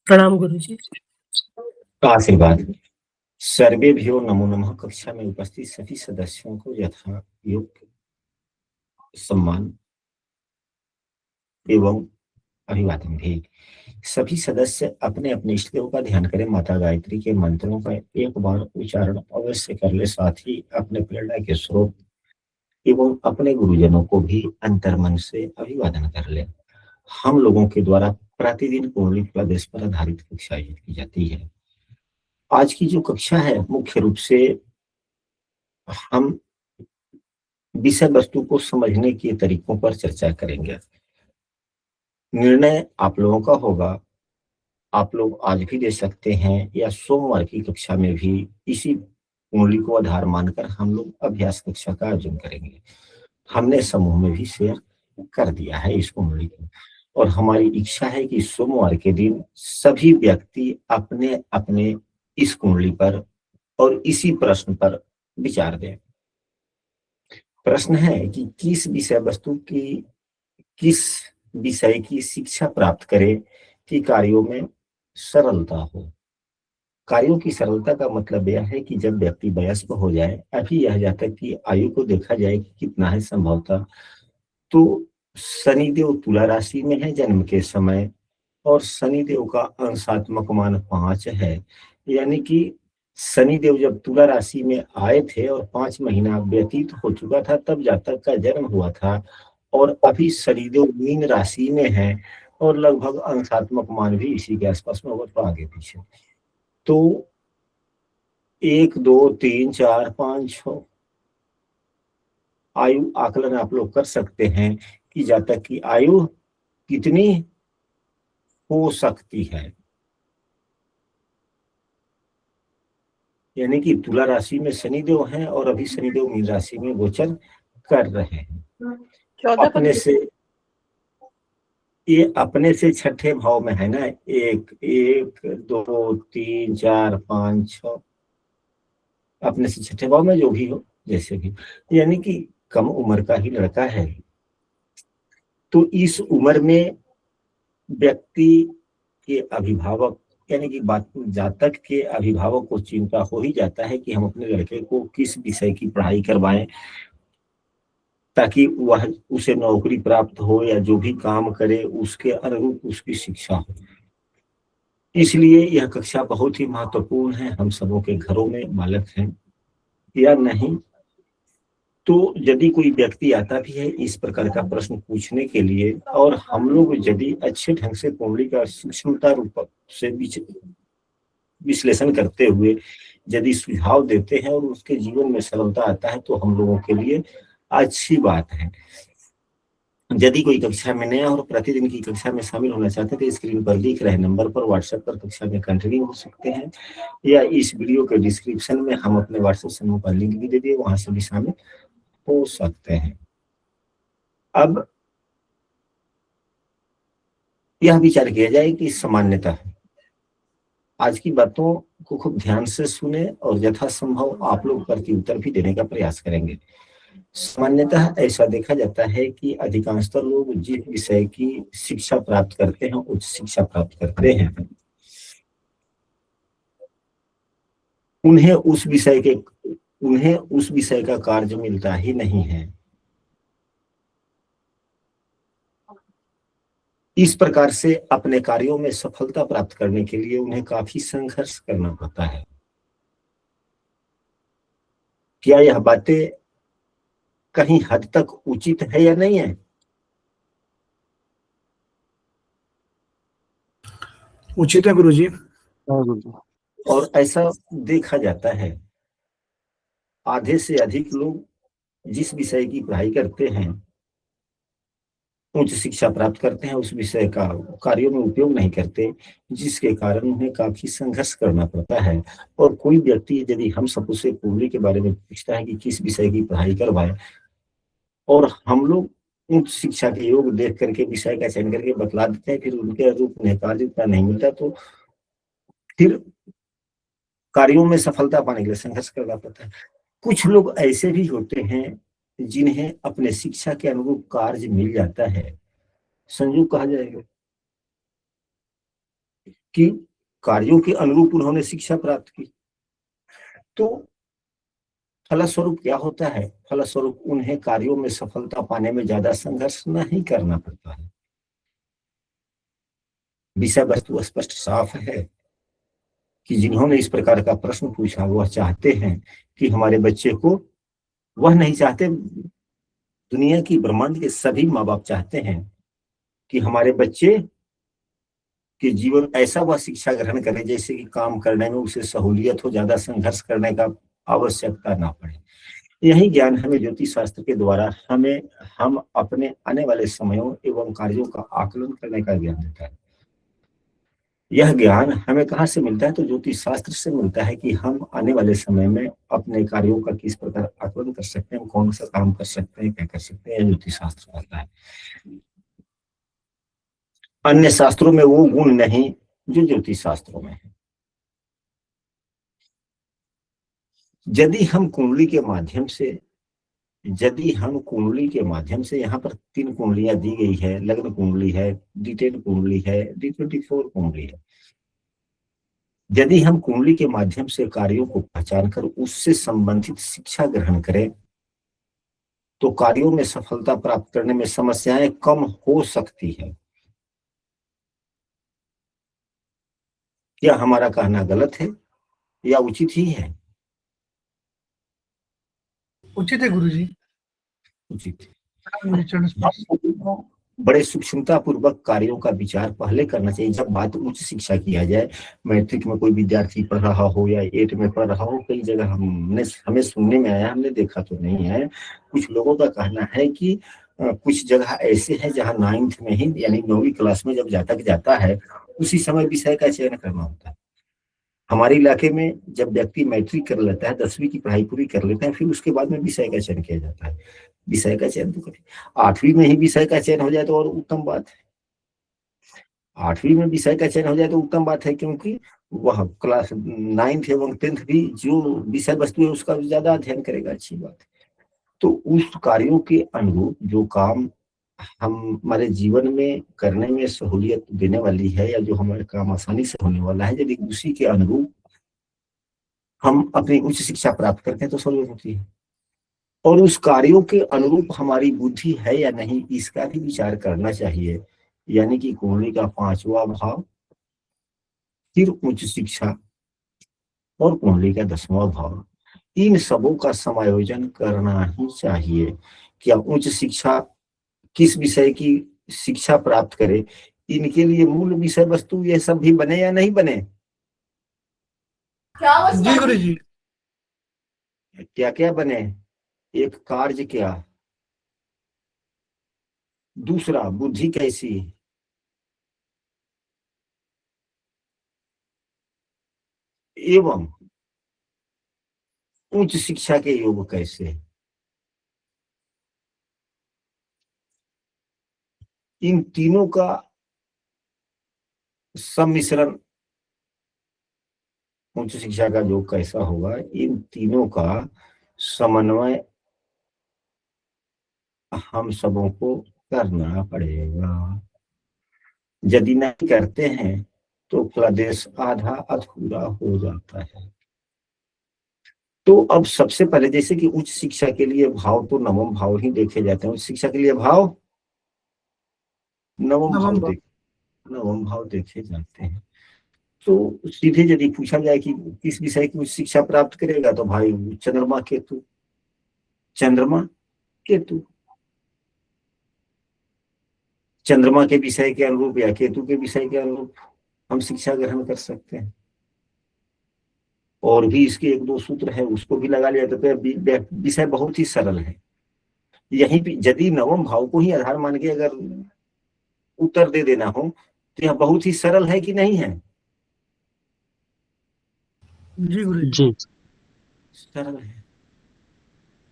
प्रणाम गुरुजी। आशीर्वाद। सर्वेभ्यो नमो नमः। कक्षा में उपस्थित सभी सदस्यों को यथा योग्य सम्मान एवं अभिवादन भी। सभी सदस्य अपने अपने इष्ट देव का ध्यान करें। माता गायत्री के मंत्रों का एक बार उच्चारण अवश्य कर ले। साथ ही अपने प्रेरणा के स्रोत एवं अपने गुरुजनों को भी अंतर्मन से अभिवादन कर ले। हम लोगों के द्वारा प्रतिदिन कुंडली प्रदेश पर आधारित कक्षा आयोजित की जाती है। आज की जो कक्षा है मुख्य रूप से हम विषय वस्तु को समझने के तरीकों पर चर्चा करेंगे। निर्णय आप लोगों का होगा। आप लोग आज भी दे सकते हैं या सोमवार की कक्षा में भी इसी कुंडली को आधार मानकर हम लोग अभ्यास कक्षा का आयोजन करेंगे। हमने समूह में भी शेयर कर दिया है इस कुंडली को और हमारी इच्छा है कि सोमवार के दिन सभी व्यक्ति अपने अपने इस कुंडली पर और इसी प्रश्न पर विचार दें। प्रश्न है कि किस विषय वस्तु की किस विषय की शिक्षा प्राप्त करें कि कार्यों में सरलता हो। कार्यों की सरलता का मतलब यह है कि जब व्यक्ति वयस्क हो जाए, अभी यह जातक की आयु को देखा जाए कि कितना है संभवतः, तो शनिदेव तुला राशि में है जन्म के समय और शनिदेव का अंशात्मक मान 5 है। यानी कि शनिदेव जब तुला राशि में आए थे और 5 महीना व्यतीत हो चुका था तब जातक का जन्म हुआ था और अभी शनिदेव मीन राशि में है और लगभग अंशात्मक मान भी इसी के आसपास में होगा, तो आगे पीछे तो 1 2 3 4 5 6 आयु आकलन आप लोग कर सकते हैं कि जातक की आयु कितनी हो सकती है। यानी कि तुला राशि में शनिदेव हैं और अभी शनिदेव मीन राशि में गोचर कर रहे हैं। अपने से ये अपने से छठे भाव में है ना, 1 1 2 3 4 5 6 अपने से छठे भाव में जो भी हो जैसे भी, यानी कि कम उम्र का ही लड़का है। तो इस उम्र में व्यक्ति के अभिभावक यानी कि बात जातक के अभिभावक को चिंता हो ही जाता है कि हम अपने लड़के को किस विषय की पढ़ाई करवाएं ताकि वह उसे नौकरी प्राप्त हो या जो भी काम करे उसके अनुरूप उसकी शिक्षा हो। इसलिए यह कक्षा बहुत ही महत्वपूर्ण है। हम सबों के घरों में बालक हैं या नहीं, तो यदि कोई व्यक्ति आता भी है इस प्रकार का प्रश्न पूछने के लिए और हम लोग यदि अच्छे ढंग से कुंडली का सूक्ष्मता रूप से विश्लेषण करते हुए यदि सुझाव देते हैं और उसके जीवन में सरलता आता है तो हम लोगों के लिए अच्छी बात है। यदि कोई कक्षा में नया और प्रतिदिन की कक्षा में शामिल होना चाहते हैं तो स्क्रीन पर दिख रहे नंबर पर व्हाट्सएप पर कक्षा में कंटिन्यू हो सकते हैं या इस वीडियो के डिस्क्रिप्शन में हम अपने व्हाट्सएप समूह का लिंक भी दे दिए, वहां से भी शामिल हो सकते हैं। अब यह विचार किया जाए कि सामान्यतः आज की बातों को खूब ध्यान से सुने और यथासंभव आप लोग प्रति उत्तर भी देने का प्रयास करेंगे। सामान्यतः ऐसा देखा जाता है कि अधिकांशतः लोग जिस विषय की शिक्षा प्राप्त करते हैं, उच्च शिक्षा प्राप्त करते हैं, उन्हें उस विषय का कार्य मिलता ही नहीं है। इस प्रकार से अपने कार्यों में सफलता प्राप्त करने के लिए उन्हें काफी संघर्ष करना पड़ता है। क्या यह बातें कहीं हद तक उचित है या नहीं है? उचित है गुरुजी। और ऐसा देखा जाता है आधे से अधिक लोग जिस विषय की पढ़ाई करते हैं, उच्च शिक्षा प्राप्त करते हैं, उस विषय का कार्यों में उपयोग नहीं करते, जिसके कारण उन्हें काफी संघर्ष करना पड़ता है। और कोई व्यक्ति यदि हम सब उसे कुंडली के बारे में पूछता है कि किस विषय की पढ़ाई करवाए और हम लोग उच्च शिक्षा के योग देख करके विषय का चयन करके बतला देते हैं, फिर उनके अनुरूप उन्हें कार्य उतना नहीं मिलता, तो फिर कार्यों में सफलता पाने के लिए संघर्ष करना पड़ता है। कुछ लोग ऐसे भी होते हैं जिन्हें अपने शिक्षा के अनुरूप कार्य मिल जाता है, संयोग कहा जाएगा। कि कार्यों के अनुरूप उन्होंने शिक्षा प्राप्त की। तो फलस्वरूप क्या होता है, फलस्वरूप उन्हें कार्यों में सफलता पाने में ज्यादा संघर्ष नहीं करना पड़ता है। विषय वस्तु स्पष्ट साफ है कि जिन्होंने इस प्रकार का प्रश्न पूछा वह चाहते हैं कि हमारे बच्चे को, वह नहीं चाहते, दुनिया की ब्रह्मांड के सभी माँ बाप चाहते हैं कि हमारे बच्चे के जीवन ऐसा वह शिक्षा ग्रहण करे जैसे कि काम करने में उसे सहूलियत हो, ज्यादा संघर्ष करने का आवश्यकता ना पड़े। यही ज्ञान हमें ज्योतिष शास्त्र के द्वारा हम अपने आने वाले समयों एवं कार्यों का आकलन करने का ज्ञान देता है। यह ज्ञान हमें कहाँ से मिलता है, तो ज्योतिष शास्त्र से मिलता है कि हम आने वाले समय में अपने कार्यों का किस प्रकार आकलन कर सकते हैं, कौन सा काम कर सकते हैं, क्या कर सकते हैं, ज्योतिष शास्त्र कहता है। अन्य शास्त्रों में वो गुण नहीं जो ज्योतिष शास्त्रों में है। यदि हम कुंडली के माध्यम से यहाँ पर 3 कुंडलियां दी गई है, लग्न कुंडली है, D10 कुंडली है, D24 कुंडली है। यदि हम कुंडली के माध्यम से कार्यों को पहचान कर उससे संबंधित शिक्षा ग्रहण करें तो कार्यों में सफलता प्राप्त करने में समस्याएं कम हो सकती है। क्या हमारा कहना गलत है या उचित ही है? उचित है गुरुजी। उचित है। मेरे चरण स्पर्श। बड़े सूक्ष्मता पूर्वक कार्यों का विचार पहले करना चाहिए जब बात उच्च शिक्षा किया जाए। मैट्रिक में कोई विद्यार्थी पढ़ रहा हो या 8 में पढ़ रहा हो, कई जगह हमें सुनने में आया, हमने देखा तो नहीं है, कुछ लोगों का कहना है कि कुछ जगह ऐसे हैं जहाँ 9th में ही यानी 9वीं क्लास में जब जातक जाता है उसी समय विषय का चयन करना होता है। हमारे इलाके में जब व्यक्ति मैट्रिक कर लेता है, 10वीं की पढ़ाई पूरी कर लेता है, फिर उसके बाद में विषय का चयन किया जाता है। विषय का चयन तो करें, 8वीं में ही विषय का चयन हो जाए तो और उत्तम बात है। 8वीं में विषय का चयन हो जाए तो उत्तम बात है, क्योंकि वह क्लास 9th एवं 10th भी जो विषय वस्तु है उसका ज्यादा अध्ययन करेगा, अच्छी बात है। तो उस कार्यों के अनुरूप जो काम हमारे जीवन में करने में सहूलियत देने वाली है या जो हमारे काम आसानी से होने वाला है, यदि उसी के अनुरूप हम अपनी उच्च शिक्षा प्राप्त करते हैं तो सहूलियत होती है। और उस कार्यों के अनुरूप हमारी बुद्धि है या नहीं इसका भी विचार करना चाहिए। यानी कि कुंडली का 5वां भाव, फिर उच्च शिक्षा और कुंडली का 10वां भाव, इन सबों का समायोजन करना ही चाहिए। क्या उच्च शिक्षा किस विषय की शिक्षा प्राप्त करे, इनके लिए मूल विषय वस्तु ये सब भी बने या नहीं बने? जी गुरु जी। क्या क्या बने? एक कार्य क्या, दूसरा बुद्धि कैसी, एवं उच्च शिक्षा के योग कैसे, इन तीनों का सम्मिश्रण, उच्च शिक्षा का योग कैसा होगा, इन तीनों का समन्वय हम सबों को करना पड़ेगा। यदि नहीं करते हैं तो प्रदेश आधा अधूरा हो जाता है। तो अब सबसे पहले जैसे कि उच्च शिक्षा के लिए भाव तो नवम भाव ही देखे जाते हैं, उच्च शिक्षा के लिए भाव नवम भाव देखे जाते हैं। तो सीधे यदि पूछा जाए कि किस विषय की उच्च शिक्षा प्राप्त करेगा तो भाई चंद्रमा केतु, चंद्रमा केतु, चंद्रमा के विषय के अनुरूप या केतु के विषय के अनुरूप हम शिक्षा ग्रहण कर सकते हैं। और भी इसके 1-2 सूत्र है, उसको भी लगा लिया तो विषय बहुत ही सरल है। यहीं भी यदि नवम भाव को ही आधार मान के अगर उत्तर दे देना हो तो यह बहुत ही सरल है कि नहीं है? जी गुरु जी। सरल है,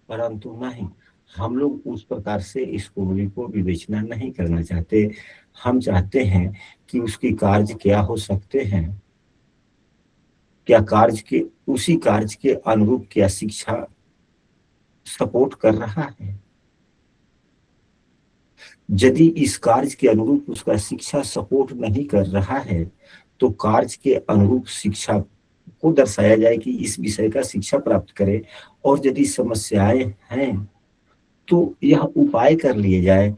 परंतु नहीं, हम लोग उस प्रकार से इस कुंडली को विवेचना नहीं करना चाहते। हम चाहते हैं कि उसकी कार्य क्या हो सकते हैं, क्या कार्य के उसी कार्य के अनुरूप क्या शिक्षा सपोर्ट कर रहा है। यदि इस कार्य के अनुरूप उसका शिक्षा सपोर्ट नहीं कर रहा है तो कार्य के अनुरूप शिक्षा को दर्शाया जाए कि इस विषय का शिक्षा प्राप्त करे, और यदि समस्याएं हैं तो यह उपाय कर लिए जाए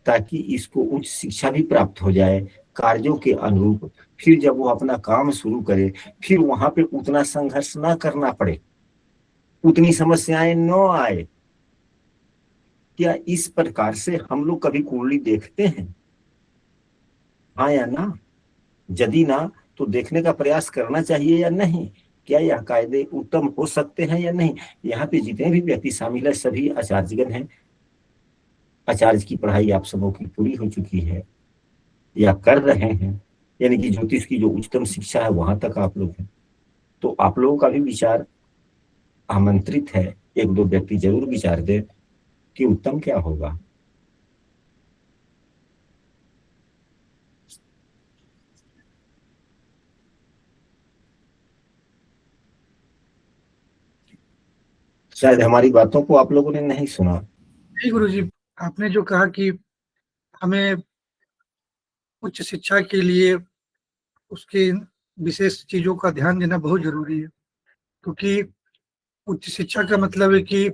ताकि इसको उच्च शिक्षा भी प्राप्त हो जाए कार्यों के अनुरूप। फिर जब वो अपना काम शुरू करे, फिर वहां पे उतना संघर्ष ना करना पड़े, उतनी समस्याएं न आए। क्या इस प्रकार से हम लोग कभी कुंडली देखते हैं? हाँ या ना? यदि ना, तो देखने का प्रयास करना चाहिए या नहीं? क्या यह कायदे उत्तम हो सकते हैं या नहीं? यहाँ पे जितने भी व्यक्ति शामिल है सभी आचार्यगण हैं। आचार्य की पढ़ाई आप सबों की पूरी हो चुकी है या कर रहे हैं, यानी कि ज्योतिष की जो उच्चतम शिक्षा है वहां तक आप लोग हैं। तो आप लोगों का भी विचार आमंत्रित है। एक दो व्यक्ति जरूर विचार दे कि उत्तम क्या होगा। शायद हमारी बातों को आप लोगों ने नहीं सुना। जी गुरु जी, आपने जो कहा कि हमें उच्च शिक्षा के लिए उसके विशेष चीजों का ध्यान देना बहुत जरूरी है, क्योंकि उच्च शिक्षा का मतलब है कि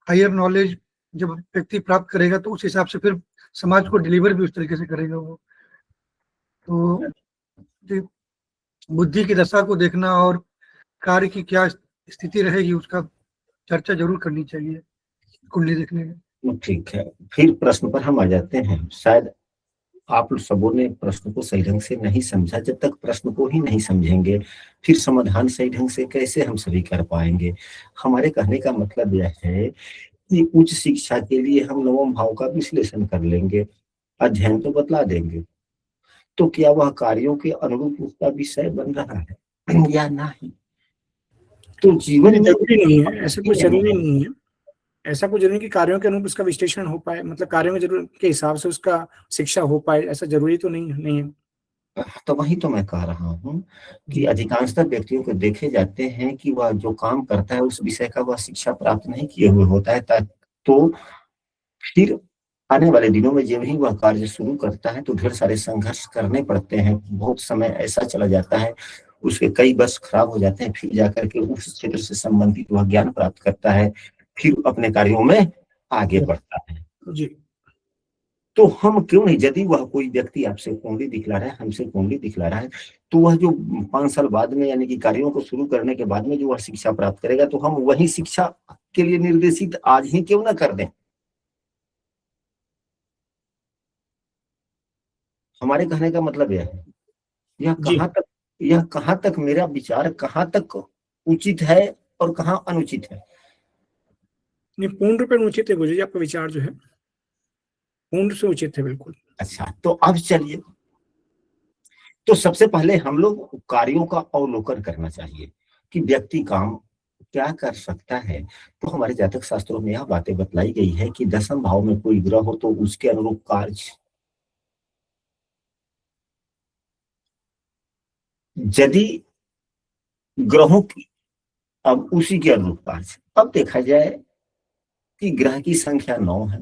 हायर नॉलेज जब व्यक्ति प्राप्त करेगा तो उस हिसाब से फिर समाज को डिलीवर भी उस तरीके से करेगा वो। तो जो बुद्धि की दशा को देखना और कार्य की क्या स्थिति रहेगी उसका चर्चा जरूर करनी चाहिए कुंडली देखने में। ठीक है, फिर प्रश्न पर हम आ जाते हैं। शायद आप सबों ने प्रश्न को सही ढंग से नहीं समझा। जब तक प्रश्न को ही नहीं समझेंगे, फिर समाधान सही ढंग से कैसे हम सभी कर पाएंगे? हमारे कहने का मतलब यह है कि उच्च शिक्षा के लिए हम नवम भाव का विश्लेषण कर लेंगे, अध्ययन तो बतला देंगे, तो क्या वह कार्यों के अनुरूप उसका विषय बन रहा है या नहीं? तो जीवन में जरूरी नहीं है, ऐसा कुछ नहीं जरूरी है। नहीं है। ऐसा कुछ जरूरी कि कार्यों के अनुरूप उसका विश्लेषण हो पाए, मतलब कार्यों में जरूर के हिसाब से उसका शिक्षा हो पाए, ऐसा जरूरी तो नहीं है। तो वही तो मैं कह रहा हूँ कि जी अधिकांशतः व्यक्तियों को देखे जाते हैं कि वह जो काम करता है उस विषय का वह शिक्षा प्राप्त नहीं किए हुए होता है। तो फिर आने वाले दिनों में जब ही वह कार्य शुरू करता है तो ढेर सारे संघर्ष करने पड़ते हैं। बहुत समय ऐसा चला जाता है, उसके कई वर्ष खराब हो जाते हैं, फिर जाकर के उस क्षेत्र से संबंधित वह ज्ञान प्राप्त करता है, फिर अपने कार्यों में आगे बढ़ता है। जी तो हम क्यों नहीं, यदि वह कोई व्यक्ति आपसे कुंडली दिखला रहा है, हमसे कुंडली दिखला रहा है, तो वह जो 5 साल बाद में यानी कि कार्यों को शुरू करने के बाद में जो वह शिक्षा प्राप्त करेगा, तो हम वही शिक्षा के लिए निर्देशित आज ही क्यों ना कर दें? हमारे कहने का मतलब यह है, यह जी कहाँ तक यह कहाँ तक मेरा विचार कहाँ तक उचित है और कहाँ अनुचित है? नहीं, पूर्ण रूप में उचित है गुरु जी, आपका विचार जो है पूर्ण से उचित है, बिल्कुल। अच्छा, तो अब चलिए, तो सबसे पहले हम लोग कार्यों का अवलोकन करना चाहिए कि व्यक्ति काम क्या कर सकता है। तो हमारे जातक शास्त्रों में यह बातें बतलाई गई है कि 10वें भाव में कोई ग्रह हो तो उसके अनुरूप कार्य, यदि ग्रहों की अब उसी के अनुरूप कार्य, अब देखा जाए कि ग्रह की संख्या 9 है।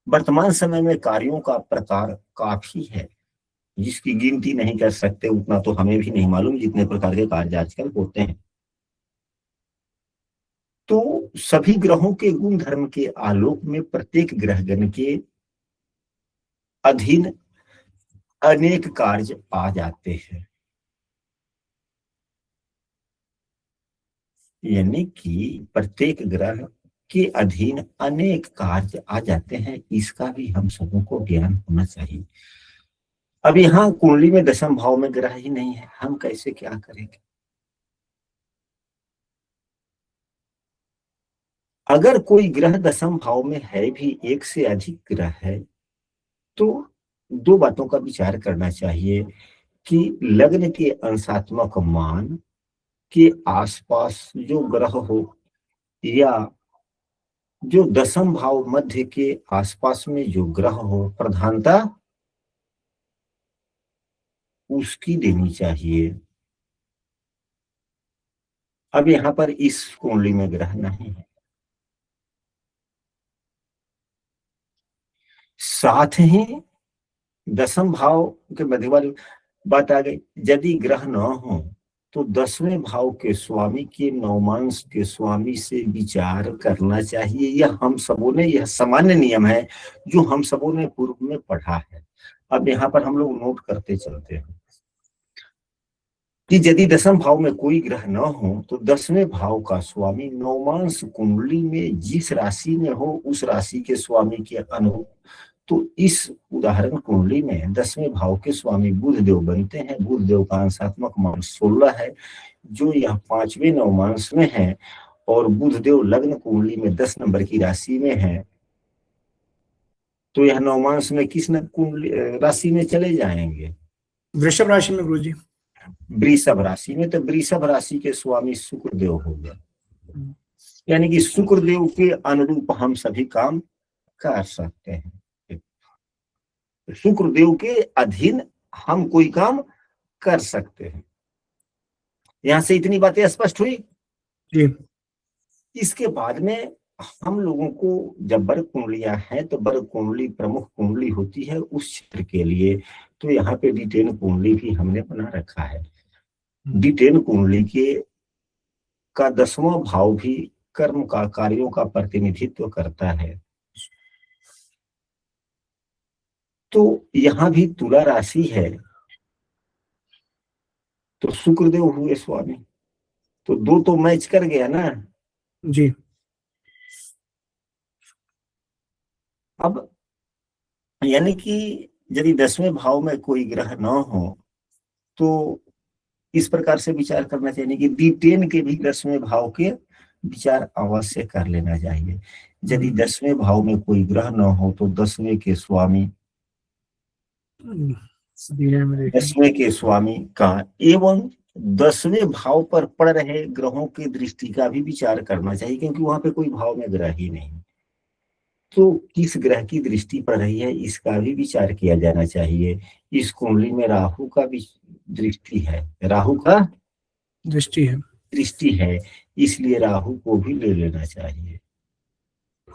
वर्तमान समय में कार्यों का प्रकार काफी है, जिसकी गिनती नहीं कर सकते, उतना तो हमें भी नहीं मालूम जितने प्रकार के कार्य आजकल होते हैं। तो सभी ग्रहों के गुण धर्म के आलोक में प्रत्येक ग्रहगण के अधीन अनेक कार्य आ जाते हैं, यानी कि प्रत्येक ग्रह के अधीन अनेक कार्य आ जाते हैं। इसका भी हम सबों को ज्ञान होना चाहिए। अब यहाँ कुंडली में 10वें भाव में ग्रह ही नहीं है, हम कैसे क्या करेंगे? अगर कोई ग्रह 10वें भाव में है भी, एक से अधिक ग्रह है, तो दो बातों का विचार करना चाहिए कि लग्न के अंशात्मक मान के आसपास जो ग्रह हो, या जो 10वें भाव मध्य के आसपास में जो ग्रह हो, प्रधानता उसकी देनी चाहिए। अब यहाँ पर इस कुंडली में ग्रह नहीं है, साथ ही 10वें भाव के मध्य वाले बात आ गई। यदि ग्रह न हो तो 10वें भाव के स्वामी के नवमांश के स्वामी से विचार करना चाहिए। यह हम सबों ने, यह सामान्य नियम है जो हम सबों ने पूर्व में पढ़ा है। अब यहाँ पर हम लोग नोट करते चलते हैं कि यदि 10वें भाव में कोई ग्रह न हो तो 10वें भाव का स्वामी नवमांश कुंडली में जिस राशि में हो उस राशि के स्वामी के अनुरूप, तो इस उदाहरण कुंडली में 10वें भाव के स्वामी बुध देव बनते हैं। बुध देव का अंशात्मक मान 16 है, जो यह 5वें नवमांश में है, और बुध देव लग्न कुंडली में 10 नंबर की राशि में है, तो यह नवमांश में किस कुंडली राशि में चले जाएंगे? वृषभ राशि में गुरुजी। वृषभ राशि में, तो वृषभ राशि के स्वामी शुक्र देव हो गए, यानी कि शुक्र देव के अनुरूप हम सभी काम कर सकते हैं। शुक्र देव के अधीन हम कोई काम कर सकते हैं। यहां से इतनी बातें स्पष्ट हुई जी। इसके बाद में हम लोगों को जब वर्ग कुंडलियां हैं तो वर्ग कुंडली प्रमुख कुंडली होती है उस क्षेत्र के लिए, तो यहाँ पे D10 कुंडली भी हमने बना रखा है। D10 कुंडली के का 10वां भाव भी कर्म का, कार्यों का प्रतिनिधित्व करता है। तो यहाँ भी तुला राशि है, तो शुक्रदेव हुए स्वामी, तो दो तो मैच कर गया ना जी। अब यानी कि यदि 10वें भाव में कोई ग्रह न हो तो इस प्रकार से विचार करना चाहिए कि D10 के भी 10वें भाव के विचार अवश्य कर लेना चाहिए। यदि 10वें भाव में कोई ग्रह न हो तो 10वें के स्वामी, 10वें के स्वामी का एवं 10वें भाव पर पड़ रहे ग्रहों की दृष्टि का भी विचार करना चाहिए, क्योंकि वहां पे कोई भाव में ग्रह ही नहीं, तो किस ग्रह की दृष्टि पड़ रही है इसका भी विचार किया जाना चाहिए। इस कुंडली में राहु का भी दृष्टि है, राहु का दृष्टि है, इसलिए राहु को भी ले लेना चाहिए।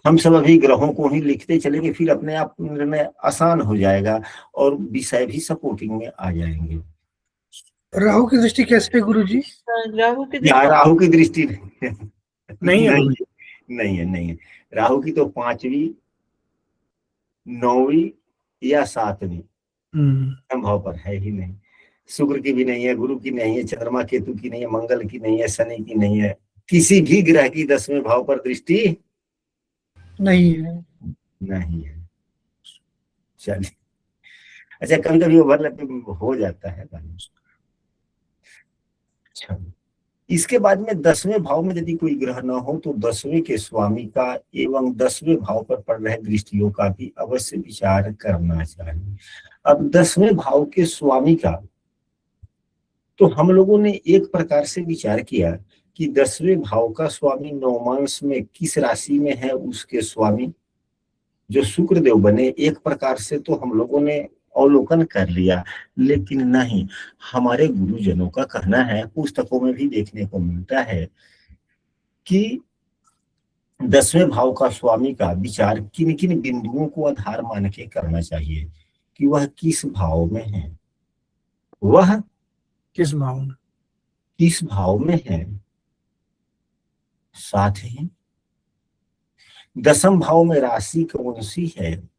हम सब अभी ग्रहों को ही लिखते चलेंगे, फिर अपने आप निर्णय आसान हो जाएगा और विषय भी सपोर्टिंग में आ जाएंगे। राहु की दृष्टि कैसे है गुरुजी? राहु की दृष्टि नहीं है। राहु की तो 5वीं, 9वीं या 7वीं संभव पर है ही नहीं। शुक्र की भी नहीं है, गुरु की नहीं है, चंद्रमा केतु की नहीं है, मंगल की नहीं है, शनि की नहीं है, किसी भी ग्रह की 10वें भाव पर दृष्टि नहीं है। चलिए, अच्छा कभी कभी ओवरलैपिंग हो जाता है। इसके बाद में 10वें भाव में यदि कोई ग्रह न हो तो 10वें के स्वामी का एवं 10वें भाव पर पड़ रहे दृष्टियों का भी अवश्य विचार करना चाहिए। अब 10वें भाव के स्वामी का तो हम लोगों ने एक प्रकार से विचार किया कि 10वें भाव का स्वामी नवमांश में किस राशि में है, उसके स्वामी जो शुक्रदेव बने, एक प्रकार से तो हम लोगों ने अवलोकन कर लिया, लेकिन नहीं, हमारे गुरुजनों का कहना है, पुस्तकों में भी देखने को मिलता है कि 10वें भाव का स्वामी का विचार किन किन बिंदुओं को आधार मान के करना चाहिए कि वह किस भाव में है, वह किस भाव में है। साथ ही 10वें भाव में राशि कौन सी है,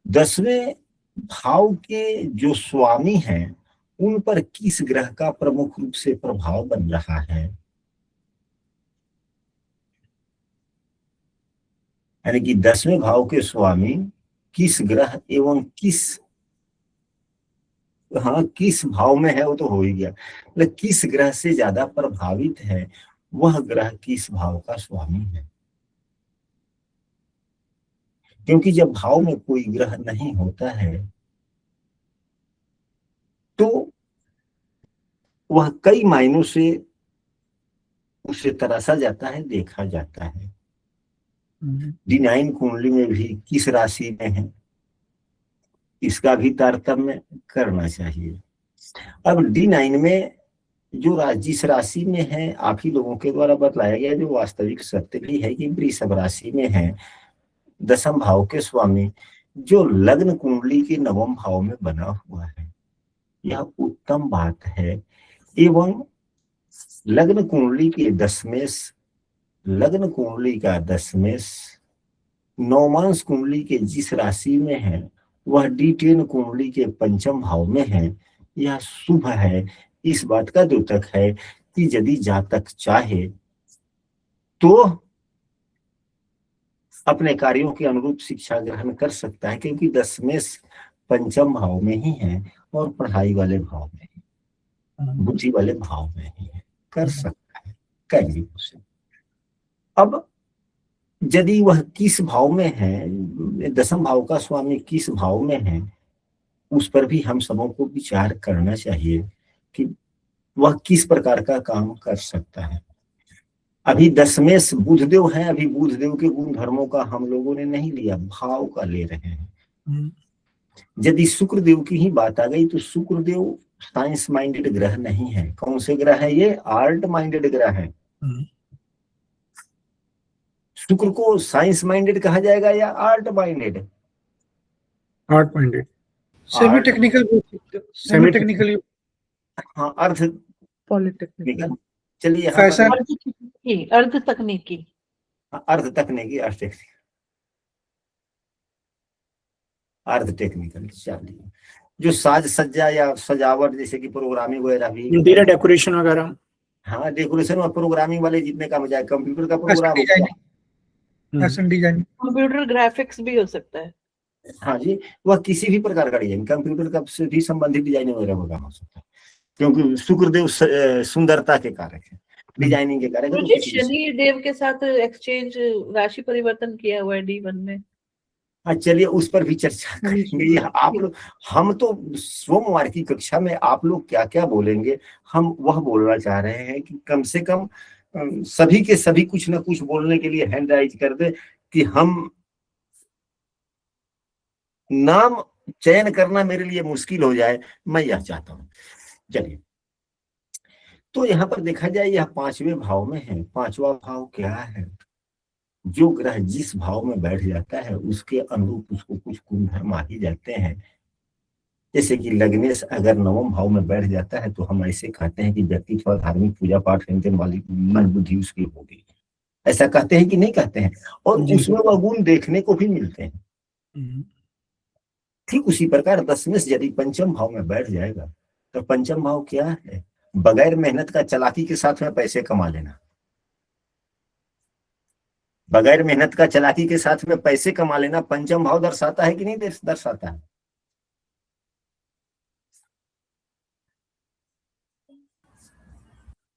10वें भाव के जो स्वामी हैं उन पर किस ग्रह का प्रमुख रूप से प्रभाव बन रहा है, यानी कि 10वें भाव के स्वामी किस ग्रह एवं किस भाव में है, वो तो हो ही गया, मतलब किस ग्रह से ज्यादा प्रभावित है, वह ग्रह किस भाव का स्वामी है। क्योंकि जब भाव में कोई ग्रह नहीं होता है तो वह कई मायनों से उसे तराशा जाता है, देखा जाता है। D9 कुंडली में भी किस राशि में है इसका भी तारतम्य करना चाहिए। अब D9 में जो जिस राशि में है, आप ही लोगों के द्वारा बतलाया गया, जो वास्तविक सत्य भी है कि वृषभ राशि में है 10वें भाव के स्वामी, जो लग्न कुंडली के नवम भाव में बना हुआ है यह उत्तम बात है। एवं लग्न कुंडली के दशमेश, लग्न कुंडली का दशमेश नौमांश कुंडली के जिस राशि में है वह D10 कुंडली के पंचम भाव में है, यह शुभ है। इस बात का द्योतक है कि यदि जातक चाहे तो अपने कार्यों के अनुरूप शिक्षा ग्रहण कर सकता है, क्योंकि दशमेश पंचम भाव में ही है और पढ़ाई वाले भाव में ही, बुद्धि वाले भाव में ही है, कर सकता है, करिए उसे। अब यदि वह किस भाव में है, दसम भाव का स्वामी किस भाव में है, उस पर भी हम सबों को विचार करना चाहिए कि वह किस प्रकार का काम कर सकता है। अभी दशमेश बुधदेव है, अभी बुधदेव के गुण धर्मों का हम लोगों ने नहीं लिया, भाव का ले रहे हैं। यदि शुक्रदेव की ही बात आ गई तो शुक्रदेव साइंस माइंडेड ग्रह नहीं है। कौन से ग्रह है ये? आर्ट माइंडेड ग्रह है। शुक्र को साइंस माइंडेड कहा जाएगा या art minded? Art minded, semi technical, semi technical, हाँ, अर्थ पॉलिटेक्निकल, चलिए फैशन, अर्ध तकनीकी, अर्ध तकनीकी, अर्ध टेक्निकल। चलिए, जो साज सज्जा या सजावट जैसे कि प्रोग्रामिंग वगैरह भी, इंटीरियर डेकोरेशन वगैरह, हाँ, डेकोरेशन और प्रोग्रामिंग वाले जितने काम हो जाए, कंप्यूटर का प्रोग्राम हो गया, फैशन डिजाइन, कंप्यूटर ग्राफिक्स भी हो सकता है। हाँ जी, वह किसी भी प्रकार का डिजाइन, कंप्यूटर का से भी संबंधित डिजाइन वगैरह का काम हो सकता है, क्योंकि शुक्रदेव सुंदरता के कारक है, डिजाइनिंग के कारक है। तो शनि देव के साथ एक्सचेंज राशि परिवर्तन किया हुआ है D1 में। हाँ, चलिए उस पर भी चर्चा करेंगे। आप लोग, हम तो सोमवार की कक्षा में आप लोग क्या क्या बोलेंगे, हम वह बोलना चाह रहे हैं कि कम से कम सभी के सभी कुछ ना कुछ बोलने के लिए हैंड राइज कर दे, कि हम नाम चयन करना मेरे लिए मुश्किल हो जाए, मैं यह चाहता हूं। चलिए, तो यहाँ पर देखा जाए यह पांचवें भाव में है। पांचवा भाव क्या है? जो ग्रह जिस भाव में बैठ जाता है उसके अनुरूप उसको कुछ गुण धर्म आ ही जाते हैं। जैसे कि लग्नेश अगर नवम भाव में बैठ जाता है तो हम ऐसे कहते हैं कि व्यक्ति थोड़ा धार्मिक पूजा पाठ करने वाली मन बुद्धि उसकी होगी, ऐसा कहते हैं कि नहीं कहते हैं? और उसमें वह गुण देखने को भी मिलते हैं। ठीक उसी प्रकार दशमेश यदि पंचम भाव में बैठ जाएगा तो पंचम भाव क्या है? बगैर मेहनत का चालाकी के साथ में पैसे कमा लेना। बगैर मेहनत का चालाकी के साथ में पैसे कमा लेना पंचम भाव दर्शाता है कि नहीं दर्शाता है?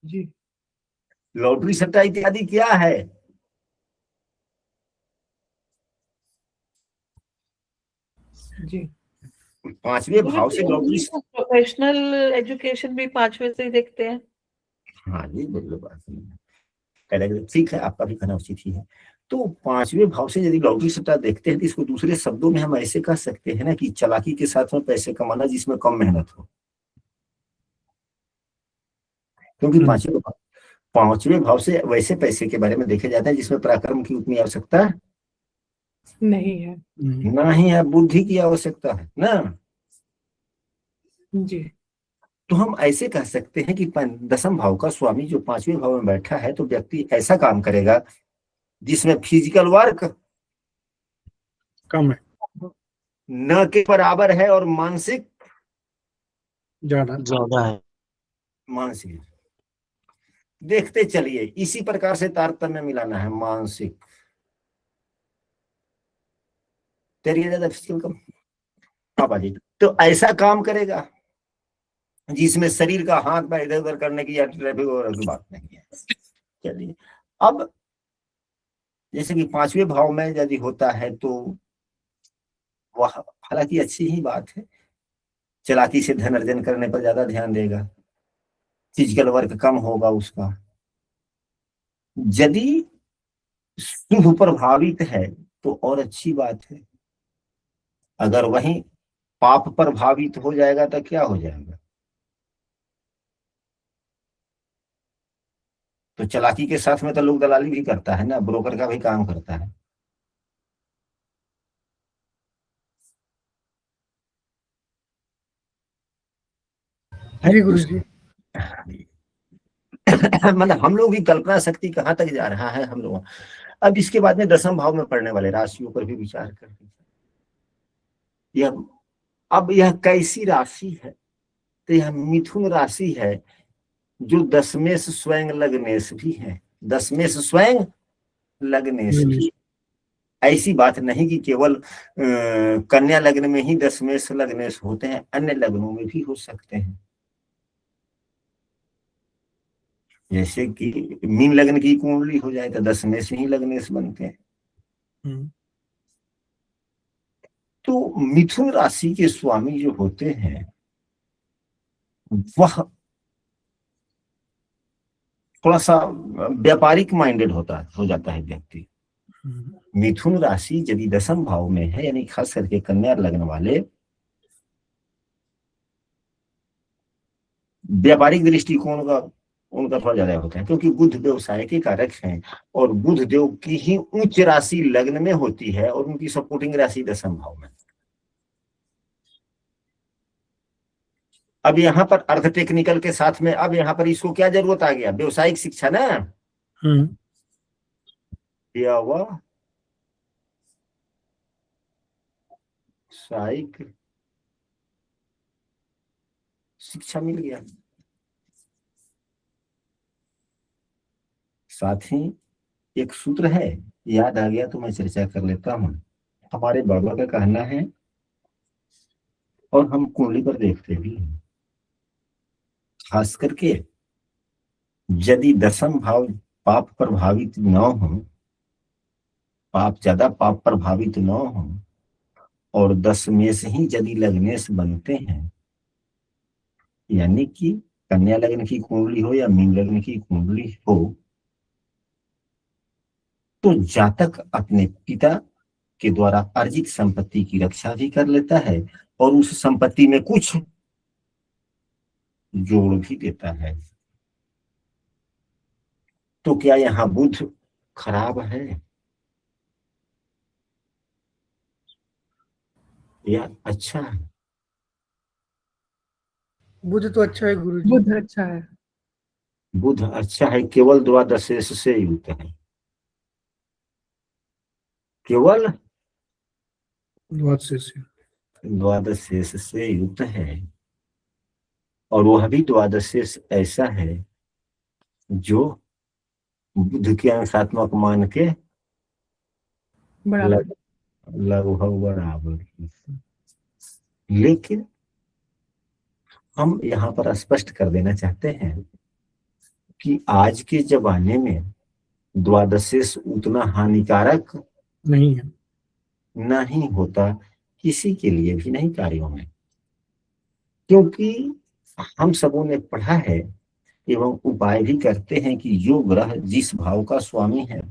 जी, लॉटरी सट्टा इत्यादि क्या है? जी, पांचवें भाव से लॉटरी। प्रोफेशनल एजुकेशन भी पांचवे से ही देखते हैं। हाँ जी, बिल्कुल बात नहीं, ठीक है, आपका भी कहना उचित ही है। तो पांचवें भाव से यदि लॉटरी सट्टा देखते हैं तो इसको दूसरे शब्दों में हम ऐसे कह सकते हैं ना कि चालाकी के साथ में पैसे कमाना जिसमें कम मेहनत हो। क्योंकि पांचवें भाव से वैसे पैसे के बारे में देखे जाते हैं जिसमें पराक्रम की उतनी आवश्यकता नहीं है। नहीं है, बुद्धि की आवश्यकता है ना। जी, तो हम ऐसे कह सकते हैं कि दसम भाव का स्वामी जो पांचवें भाव में बैठा है तो व्यक्ति ऐसा काम करेगा जिसमें फिजिकल वर्क कम है, न के बराबर है और मानसिक ज्यादा है। मानसिक देखते चलिए, इसी प्रकार से तारतम्य मिलाना है। मानसिक तेरी ज्यादा फिजिकल कम, पापा जी तो ऐसा काम करेगा जिसमें शरीर का हाथ पैर इधर उधर करने की या ट्रैफिक वगैरह की बात नहीं है। चलिए, अब जैसे कि पांचवें भाव में यदि होता है तो वह हालांकि अच्छी ही बात है, चालाकी से धन अर्जन करने पर ज्यादा ध्यान देगा, फिजिकल वर्क कम होगा उसका। यदि शुभ प्रभावित है तो और अच्छी बात है, अगर वही पाप प्रभावित हो जाएगा तो क्या हो जाएगा? तो चालाकी के साथ में तो लोग दलाली भी करता है ना, ब्रोकर का भी काम करता है। जी गुरुजी। मतलब हम लोग भी कल्पना शक्ति कहाँ तक जा रहा है हम लोग। अब इसके बाद में 10वें भाव में पड़ने वाले राशियों पर भी विचार कर यह, अब यह कैसी राशि है, तो यह मिथुन राशि है, जो 10वें स्वयं लग्नेश भी है, 10वें स्वयं लग्नेश भी। ऐसी बात नहीं कि केवल कन्या लग्न में ही 10वें लग्नेश होते हैं, अन्य लग्नों में भी हो सकते हैं। जैसे कि मीन लग्न की कुंडली हो जाए तो 10वें से ही लग्नेश बनते हैं। तो मिथुन राशि के स्वामी जो होते हैं वह थोड़ा सा व्यापारिक माइंडेड हो जाता है व्यक्ति। मिथुन राशि यदि 10वें भाव में है, यानी खास करके कन्या लग्न वाले, व्यापारिक दृष्टिकोण का उनका थोड़ा ज्यादा होता है, क्योंकि बुध व्यवसाय के कारक हैं और बुध देव की ही उच्च राशि लग्न में होती है और उनकी सपोर्टिंग राशि 10वें भाव में। अब यहाँ पर अर्थ टेक्निकल के साथ में, अब यहाँ पर इसको क्या जरूरत आ गया, व्यवसायिक शिक्षा ना, व्यावसायिक शिक्षा मिल गया। साथ ही एक सूत्र है, याद आ गया तो मैं चर्चा कर लेता हूं। हमारे बाबा का कहना है और हम कुंडली पर देखते भी हैं, खास करके यदि 10वें भाव पाप प्रभावित न हो, ज्यादा पाप प्रभावित न हो और 10वें से ही यदि लग्नेश बनते हैं, यानी कि कन्या लग्न की कुंडली हो या मीन लग्न की कुंडली हो, तो जातक अपने पिता के द्वारा अर्जित संपत्ति की रक्षा भी कर लेता है और उस संपत्ति में कुछ जोड़ भी देता है। तो क्या यहाँ बुध खराब है या अच्छा है? बुध तो अच्छा है गुरुजी। बुध अच्छा है। बुध अच्छा है, केवल द्वादशेष से युक्त है, केवल द्वादशेष से युक्त है, और वह भी द्वादशेष ऐसा है जो बुध के अंशात्मक मान के बराबर। लगभग बराबर। लेकिन हम यहाँ पर स्पष्ट कर देना चाहते हैं कि आज के जमाने में द्वादशेष उतना हानिकारक नहीं होता किसी के लिए भी नहीं कार्यों में, क्योंकि हम सबों ने पढ़ा है एवं उपाय भी करते हैं कि जो ग्रह जिस भाव का स्वामी है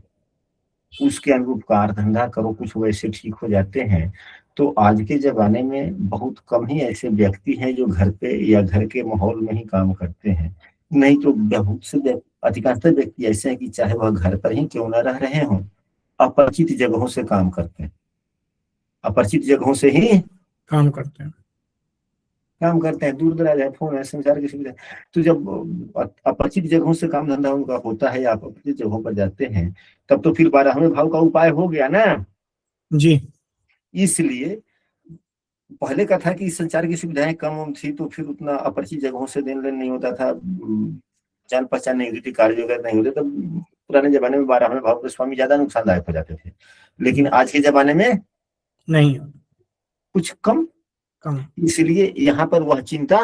उसके अनुरूप कार्य धंधा करो, कुछ वैसे ठीक हो जाते हैं। तो आज के जमाने में बहुत कम ही ऐसे व्यक्ति हैं जो घर पे या घर के माहौल में ही काम करते हैं, नहीं तो बहुत से अधिकांशतः व्यक्ति ऐसे हैं कि चाहे वह घर पर ही क्यों न रह रहे हों, अपरिचित जगहों से काम करते हैं, अपरिचित जगहों से ही काम करते हैं, दूर दराज है, फोन है, संचार की सुविधा। तो जब अपरिचित जगहों से काम धंधा उनका होता है या अपरिचित जगहों पर जाते हैं, तब तो फिर 12वें भाव का उपाय हो गया ना जी। इसलिए पहले का था कि संचार की सुविधाएं कम थी, तो फिर उतना अपरिचित जगहों से लेन देन नहीं होता था, जान पहचान नहीं होती थी, कार्य वगैरह नहीं होते, तब पुराने जमाने में 12वें भाव के स्वामी ज्यादा नुकसानदायक हो जाते थे। लेकिन आज के जमाने में नहीं, कुछ कम। इसलिए यहाँ पर वह चिंता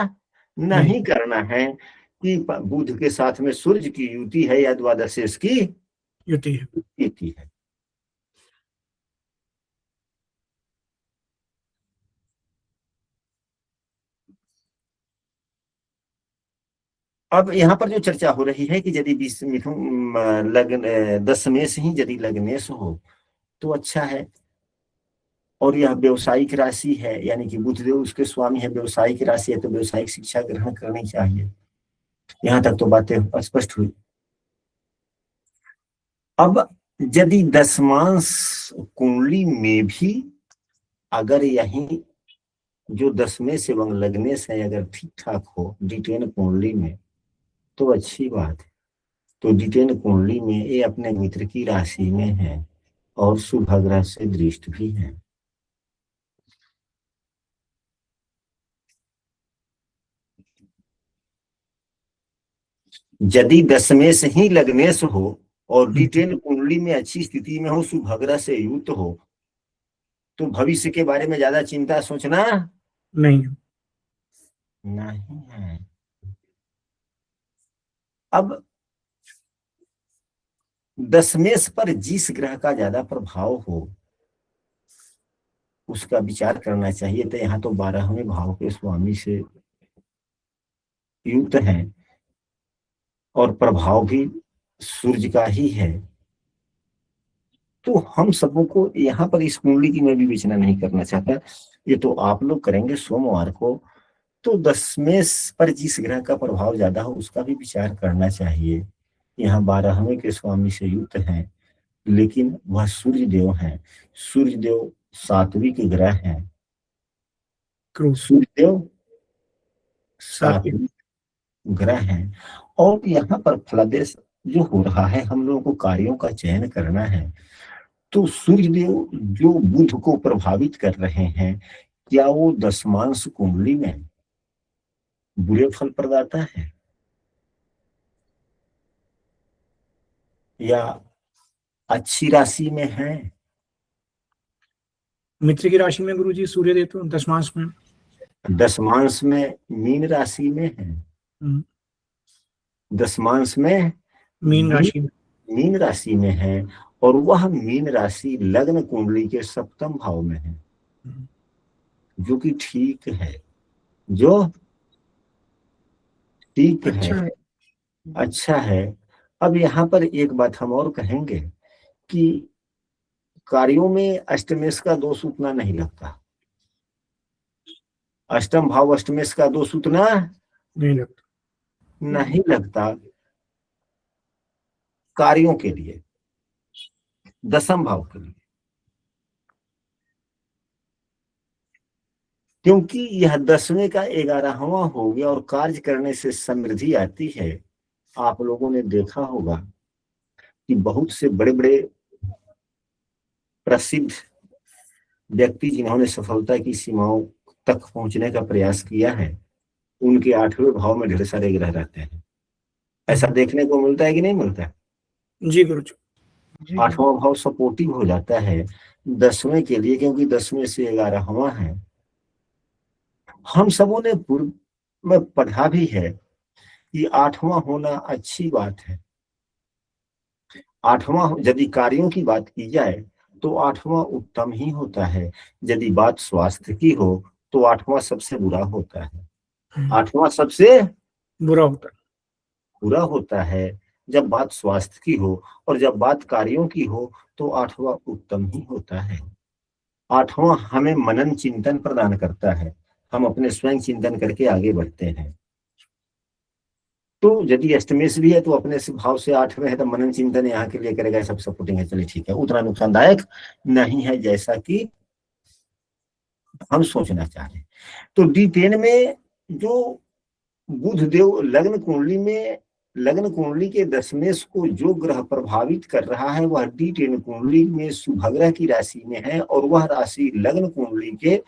नहीं करना है कि बुध के साथ में सूर्य की युति है या द्वादशेष की युति है। अब यहाँ पर जो चर्चा हो रही है कि यदि मिथुन लग्न 10वें से ही यदि लग्नेश हो तो अच्छा है, और यह व्यवसायिक राशि है, यानी कि बुधदेव उसके स्वामी है, व्यवसायिक राशि है, तो व्यवसायिक शिक्षा ग्रहण करनी चाहिए। यहाँ तक तो बातें स्पष्ट हुई। अब यदि दशमांश कुंडली में भी अगर यही जो 10वें से एवं लगने से अगर ठीक ठाक हो D10 कुंडली में तो अच्छी बात है। तो D10 कुंडली में ये अपने मित्र की राशि में है और शुभ ग्रह से दृष्ट भी है। यदि 10वें से ही लग्नेश हो और D10 कुंडली में अच्छी स्थिति में हो, शुभ ग्रह से युक्त हो, तो भविष्य के बारे में ज्यादा चिंता सोचना नहीं। नहीं है। अब 10वें पर जिस ग्रह का ज्यादा प्रभाव हो उसका विचार करना चाहिए। तो यहाँ तो 12वें भाव के स्वामी से युक्त है और प्रभाव भी सूर्य का ही है। तो हम सबों को यहाँ पर इस कुंडली की मैं विवेचना नहीं करना चाहता, ये तो आप लोग करेंगे सोमवार को। तो 10वें पर जिस ग्रह का प्रभाव ज्यादा हो उसका भी विचार करना चाहिए। यहाँ 12वें के स्वामी से युक्त है, लेकिन वह सूर्य देव है। सूर्य देव सात्विक ग्रह है। सूर्य देव सात्विक ग्रह है और यहाँ पर फलादेश जो हो रहा है, हम लोगों को कार्यों का चयन करना है। तो सूर्य देव जो बुध को प्रभावित कर रहे हैं, क्या वो दशमांश कुंडली में बुरे फल प्रदाता है या अच्छी राशि में है? मित्र की राशि में गुरुजी सूर्य देव तो दशमांश में, दशमांश में मीन राशि में है। दशमांश में मीन राशि में, मीन राशि में है और वह मीन राशि लग्न कुंडली के 7वें भाव में है, जो कि ठीक है, जो ठीक है, अच्छा है। अब यहाँ पर एक बात हम और कहेंगे कि कार्यों में अष्टमेश का दोष उतना नहीं लगता। अष्टम भाव अष्टमेश का दोष उतना नहीं लगता कार्यों के लिए, दशम भाव के लिए, क्योंकि यह 10वें का 11वां हो गया और कार्य करने से समृद्धि आती है। आप लोगों ने देखा होगा कि बहुत से बड़े बड़े प्रसिद्ध व्यक्ति जिन्होंने सफलता की सीमाओं तक पहुंचने का प्रयास किया है, उनके 8वें भाव में ढेर सारे ग्रह रहते हैं। ऐसा देखने को मिलता है कि नहीं मिलता? जी गुरुजी। 8वां भाव सपोर्टिव हो जाता है 10वें के लिए, क्योंकि 10वें से 11वां है। हम सबों ने पूर्व में पढ़ा भी है कि 8वां होना अच्छी बात है। 8वां यदि कार्यों की बात की जाए तो 8वां उत्तम ही होता है। यदि बात स्वास्थ्य की हो तो 8वां सबसे बुरा होता है। 8वां सबसे बुरा होता है जब बात स्वास्थ्य की हो, और जब बात कार्यों की हो तो 8वां उत्तम ही होता है। 8वां हमें मनन चिंतन प्रदान करता है, हम अपने स्वयं चिंतन करके आगे बढ़ते हैं। तो यदि अष्टमेश भी है तो अपने भाव से 8वें है तो मनन चिंतन यहाँ के लिए करेगा, सब सपोर्टिंग है, चलिए ठीक है, उतना नुकसानदायक नहीं है जैसा कि हम सोचना चाह रहे हैं। तो D10 में जो बुध देव लग्न कुंडली के दशमेश को जो ग्रह प्रभावित कर रहा है वह D10 कुंडली में शुभ ग्रह की राशि में है और वह राशि लग्न कुंडली के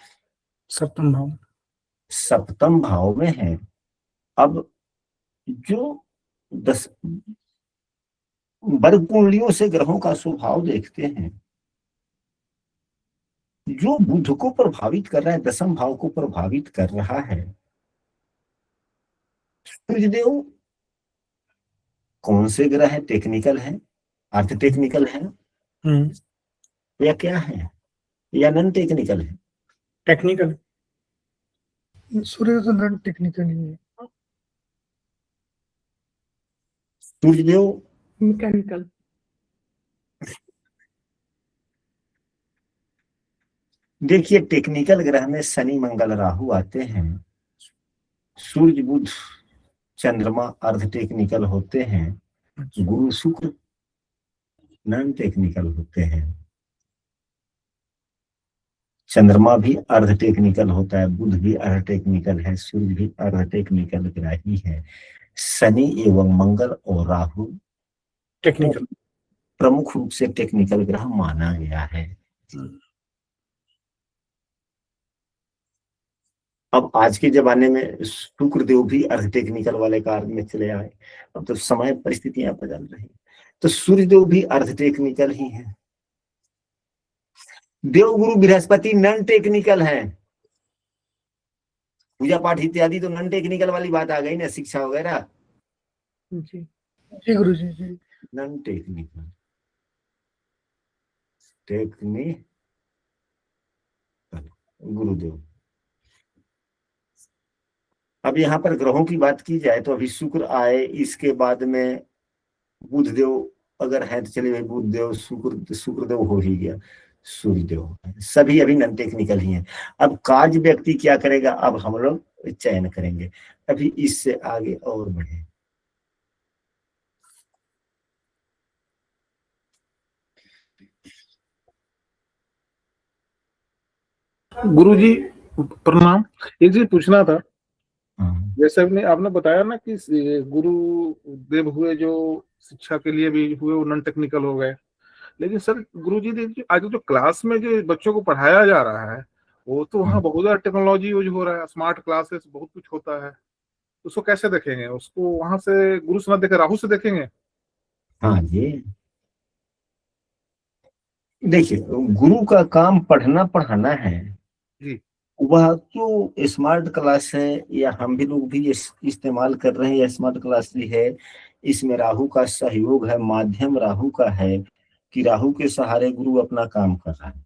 7वें भाव में है। अब जो 10 वर्ग कुंडलियों से ग्रहों का स्वभाव देखते हैं, जो बुध को प्रभावित कर रहा है, 10वें भाव को प्रभावित कर रहा है, सूर्यदेव कौन से ग्रह है? टेक्निकल है, अर्थ टेक्निकल है या क्या है, या नॉन टेक्निकल है? टेक्निकल। सूर्य तो नॉन टेक्निकल ही है। सूर्यदेव मैकेनिकल। देखिए, टेक्निकल ग्रह में शनि मंगल राहु आते हैं। सूर्य बुध चंद्रमा अर्ध टेक्निकल होते हैं। गुरु शुक्र नॉन टेक्निकल होते हैं। चंद्रमा भी अर्ध टेक्निकल होता है, बुध भी अर्ध टेक्निकल है, सूर्य भी अर्ध टेक्निकल ग्रह ही है। शनि एवं मंगल और राहु टेक्निकल। प्रमुख रूप से टेक्निकल ग्रह माना गया है। अब आज के जमाने में शुक्रदेव भी अर्ध टेक्निकल वाले कार्य में चले आए। अब तो समय परिस्थितियां बदल रही, तो सूर्यदेव भी अर्ध टेक्निकल ही है। देवगुरु बृहस्पति नॉन टेक्निकल है। पूजा पाठ इत्यादि तो नॉन टेक्निकल वाली बात आ गई ना, शिक्षा वगैरह। जी जी गुरु जी जी। नॉन टेक्निकल, टेक्निकल गुरुदेव। अब यहाँ पर ग्रहों की बात की जाए तो अभी शुक्र आए, इसके बाद में बुधदेव अगर है तो चलिए बुधदेव, शुक्रदेव हो ही गया, सूर्यदेव, सभी अभी नॉन टेक्निकल ही हैं। अब कार्य व्यक्ति क्या करेगा, अब हम लोग चयन करेंगे। अभी इससे आगे और बढ़े। गुरुजी प्रणाम। एक चीज पूछना था, हाँ। जैसे आपने बताया ना कि गुरु देव हुए जो शिक्षा के लिए भी हुए वो नॉन टेक्निकल हो गए, लेकिन सर गुरुजी देखिए आज जो क्लास में जो बच्चों को पढ़ाया जा रहा है वो तो वहाँ बहुत ज्यादा टेक्नोलॉजी यूज हो रहा है, स्मार्ट क्लासेस बहुत कुछ होता है, उसको कैसे देखेंगे? उसको वहां से गुरु से ना देखे राहु से देखेंगे? हाँ जी, देखिए गुरु का काम पढ़ना पढ़ाना है जी। वह तो स्मार्ट क्लास है, या हम भी लोग भी इस्तेमाल कर रहे हैं, या स्मार्ट क्लास भी है। इसमें राहु का सहयोग है, माध्यम राहु का है कि राहु के सहारे गुरु अपना काम कर रहा है।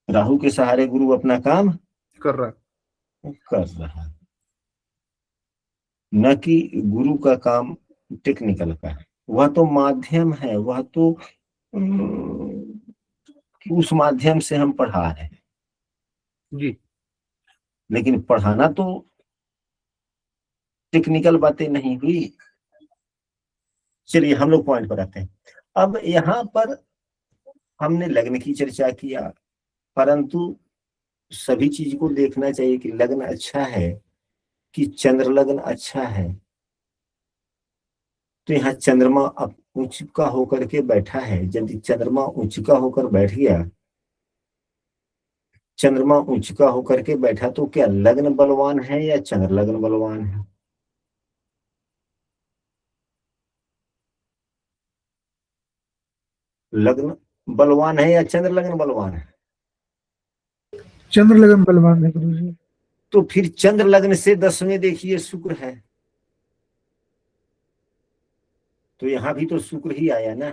राहु के सहारे गुरु अपना काम कर रहा है, न कि गुरु का काम टेक्निकल का है। वह तो माध्यम है, वह तो उस माध्यम से हम पढ़ा रहे हैं जी। लेकिन पढ़ाना तो टेक्निकल बातें नहीं हुई। चलिए हम लोग पॉइंट पर आते हैं। अब यहाँ पर हमने लग्न की चर्चा किया, परंतु सभी चीज को देखना चाहिए कि लग्न अच्छा है कि चंद्र लग्न अच्छा है। तो यहाँ चंद्रमा उच्च का होकर के बैठा है। यदि चंद्रमा उच्च का होकर बैठ गया, चंद्रमा उच्च का होकर के बैठा, तो क्या लग्न बलवान है या चंद्र लग्न बलवान है? लग्न बलवान है या चंद्र लग्न बलवान है? चंद्र लगन बलवान है गुरु जी। तो फिर चंद्र लग्न से 10वें देखिए शुक्र है, तो यहां भी तो शुक्र ही आया ना।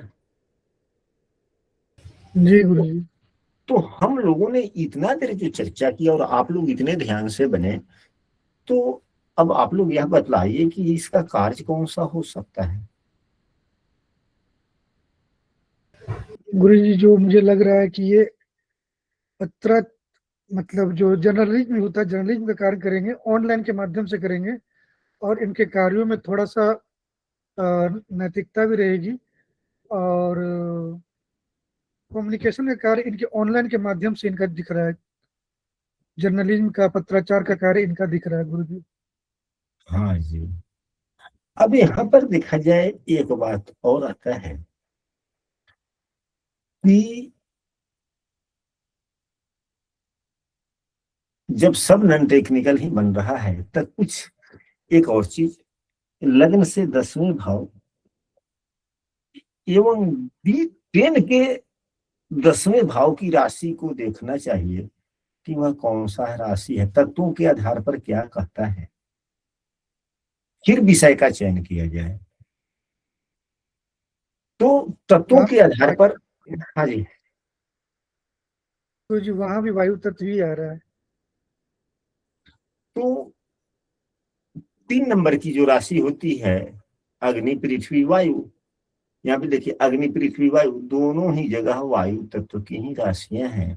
जी गुरु जी। तो हम लोगों ने इतना देर जो चर्चा की और आप लोग इतने ध्यान से बने, तो अब आप लोग यह बतलाइए कि इसका कार्य कौन सा हो सकता है? गुरु जी जो मुझे लग रहा है कि ये पत्र मतलब जो जर्नलिज्म में होता है, जर्नलिज्म का कार्य करेंगे, ऑनलाइन के माध्यम से करेंगे, और इनके कार्यों में थोड़ा सा नैतिकता भी रहेगी, और कम्युनिकेशन का कार्य इनके ऑनलाइन के माध्यम से इनका दिख रहा है। जर्नलिज्म का, पत्राचार का कार्य इनका दिख रहा है गुरु जी। हाँ जी। अब यहाँ पर देखा जाए एक बात और आता है कि जब सब नॉन टेक्निकल ही बन रहा है, तब कुछ एक और चीज, लग्न से 10वें भाव एवं B10 के 10वें भाव की राशि को देखना चाहिए कि वह कौन सा राशि है, तत्वों के आधार पर क्या कहता है, फिर विषय का चयन किया जाए। तो तत्वों के आधार पर, हाँ जी गुरु जी वहां भी वायु तत्व ही आ रहा है। तो 3 नंबर की जो राशि होती है, अग्नि पृथ्वी वायु, यहाँ पे देखिए अग्नि पृथ्वी वायु दोनों ही जगह वायु तत्व की ही राशियां हैं।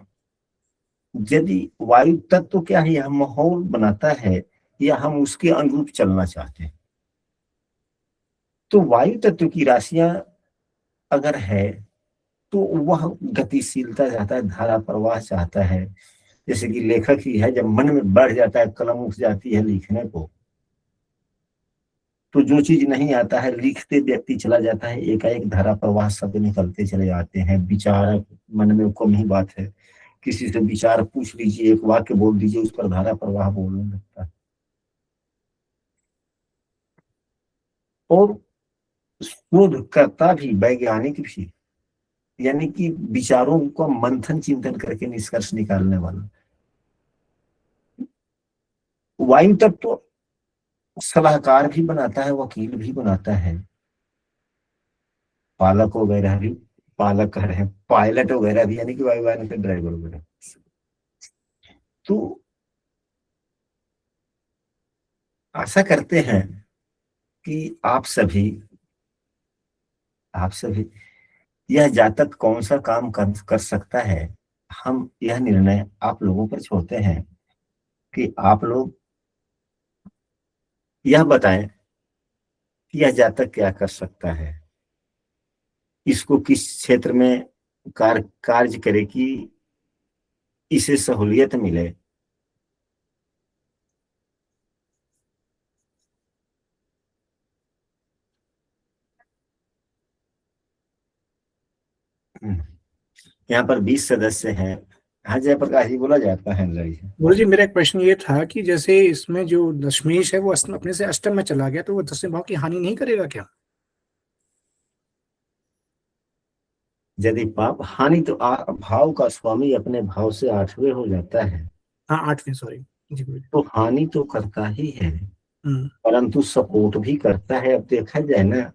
यदि वायु तत्व क्या है, यह माहौल बनाता है या हम उसके अनुरूप चलना चाहते हैं, तो वायु तत्व की राशियां अगर है तो वह गतिशीलता चाहता है, धारा प्रवाह चाहता है। जैसे कि लेखक ही है, जब मन में बढ़ जाता है, कलम उठ जाती है लिखने को, तो जो चीज नहीं आता है लिखते व्यक्ति चला जाता है, एकाएक धारा प्रवाह शब्द निकलते चले जाते हैं। विचार मन में कम ही बात है, किसी से विचार पूछ लीजिए, एक वाक्य बोल दीजिए, उस पर धारा प्रवाह बोलने लगता है। और शोधकर्ता भी, वैज्ञानिक भी, यानी कि विचारों का मंथन चिंतन करके निष्कर्ष निकालने वाला, वाइन तक तो सलाहकार भी बनाता है, वकील भी बनाता है, पालक वगैरह भी, पालक कह रहे हैं, पायलट वगैरह भी, यानी कि वायुयान के ड्राइवर वगैरह। तो आशा करते हैं कि आप सभी यह जातक कौन सा काम कर सकता है, हम यह निर्णय आप लोगों पर छोड़ते हैं कि आप लोग यह बताएं कि यह जातक क्या कर सकता है, इसको किस क्षेत्र में कार्य करे कि इसे सहूलियत मिले। यहाँ पर 20 सदस्य हैं। हाँ जयप्रकाश जी, बोला जाता है गुरु जी, मेरा एक प्रश्न ये था कि जैसे इसमें जो दशमेश है वो अपने से अष्टम में चला गया, तो वो 10वें भाव की हानि नहीं करेगा क्या? यदि पाप हानि, तो भाव का स्वामी अपने भाव से 8वें हो जाता है। हाँ 8वें, सॉरी जी गुरु जी। तो हानि तो करता ही है, परंतु सपोर्ट भी करता है। अब देखा जाए ना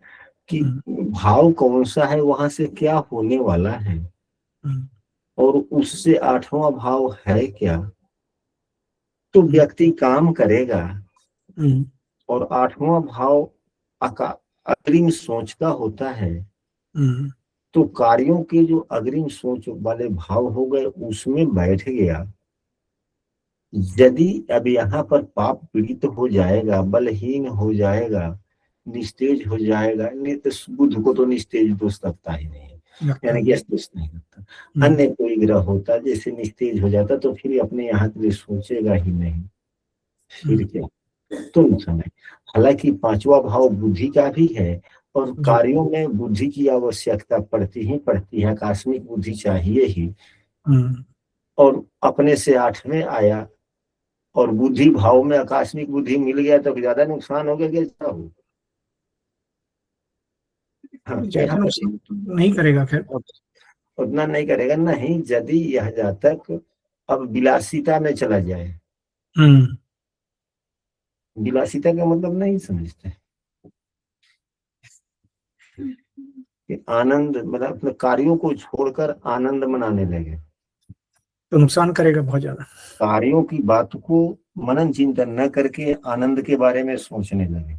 कि भाव कौन सा है, वहां से क्या होने वाला है, और उससे 8वां भाव है क्या, तो व्यक्ति काम करेगा। और 8वां भाव अग्रिम सोच का होता है, तो कार्यों के जो अग्रिम सोच वाले भाव हो गए उसमें बैठ गया। यदि अब यहाँ पर पाप पीड़ित हो जाएगा, बलहीन हो जाएगा, निस्तेज हो जाएगा, नहीं तो बुध को तो निस्तेज दोष लगता ही नहीं, यानी कि दोष नहीं लगता। अन्य कोई ग्रह होता जैसे निस्तेज हो जाता, तो फिर अपने यहाँ के लिए सोचेगा ही नहीं, फिर क्या, तो नुकसान है। हालांकि 5वां भाव बुद्धि का भी है, और कार्यों में बुद्धि की आवश्यकता पड़ती है, आकस्मिक बुद्धि चाहिए ही। और अपने से 8वें आया, और बुद्धि भाव में आकस्मिक बुद्धि मिल गया, तो ज्यादा नुकसान हो गया कि अच्छा हो? ज्यादा नुकसान तो नहीं करेगा, खैर उतना नहीं करेगा। नहीं, यदि यह जातक अब विलासिता में चला जाए, विलासिता का मतलब नहीं समझते कि आनंद, मतलब अपने कार्यों को छोड़कर आनंद मनाने लगे, तो नुकसान करेगा बहुत ज्यादा। कार्यों की बात को मनन चिंतन न करके आनंद के बारे में सोचने लगे,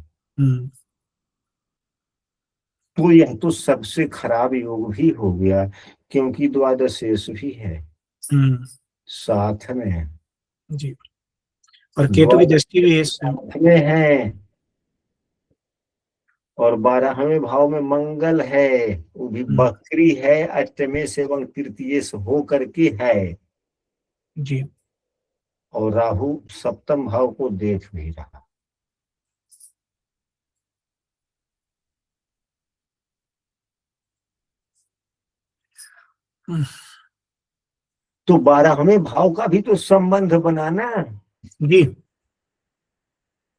तो यह तो सबसे खराब योग भी हो गया, क्योंकि द्वादश शेष भी है साथ में जी, और केतु की दृष्टि भी है, और 12वें भाव में मंगल है, वो भी बकरी है, अष्टमेश एवं तृतीयेश हो करके है जी, और राहु 7म भाव को देख भी रहा। तो 12वें भाव का भी तो संबंध बनाना जी,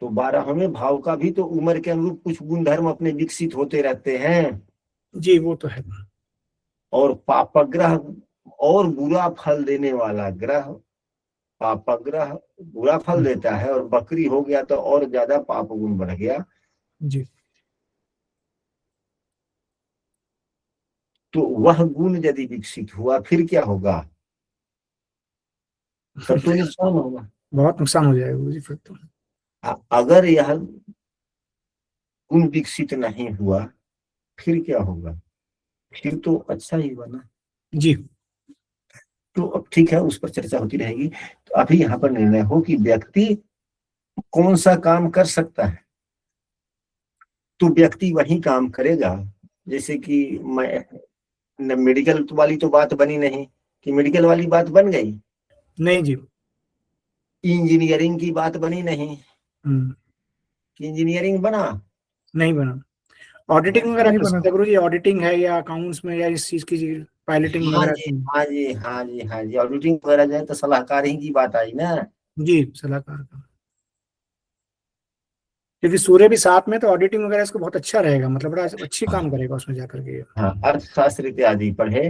तो 12वें भाव का भी तो उम्र के अनुरूप कुछ गुणधर्म अपने विकसित होते रहते हैं। जी, वो तो है। और पापग्रह और बुरा फल देने वाला ग्रह, पापग्रह बुरा फल देता है, और बकरी हो गया तो और ज्यादा पाप गुण बढ़ गया। जी, तो वह गुण यदि विकसित हुआ फिर क्या होगा, तब तो नुकसान होगा, बहुत नुकसान हो जाएगा गुरु जी फिर तो। अगर यह गुण विकसित नहीं हुआ फिर क्या होगा, फिर तो अच्छा ही बना जी। तो अब ठीक है, उस पर चर्चा होती रहेगी। तो अभी यहाँ पर निर्णय हो कि व्यक्ति कौन सा काम कर सकता है, तो व्यक्ति वही काम करेगा। जैसे कि मैं मेडिकल वाली तो बात बनी नहीं, कि मेडिकल वाली बात बन गई, नहीं जी। इंजीनियरिंग की बात बनी नहीं, हम्म, कि इंजीनियरिंग बना। नहीं बना। ऑडिटिंग वगैरह नहीं कर बना। सकते हैं गुरु जी, ऑडिटिंग है या अकाउंट्स में या इस चीज की पायलटिंग हाँ वगैरह जी, की। हाँ जी, हाँ जी, हाँ जी, ऑडिटिंग वगैरह जाए तो सलाहकार ही की बात आई ना। जी, सलाहकार का। क्योंकि सूर्य भी साथ में, तो ऑडिटिंग वगैरह इसको बहुत अच्छा रहेगा, मतलब बड़ा अच्छी काम करेगा उसमें जाकर के। हाँ, अर्थशास्त्र इत्यादि पढ़े,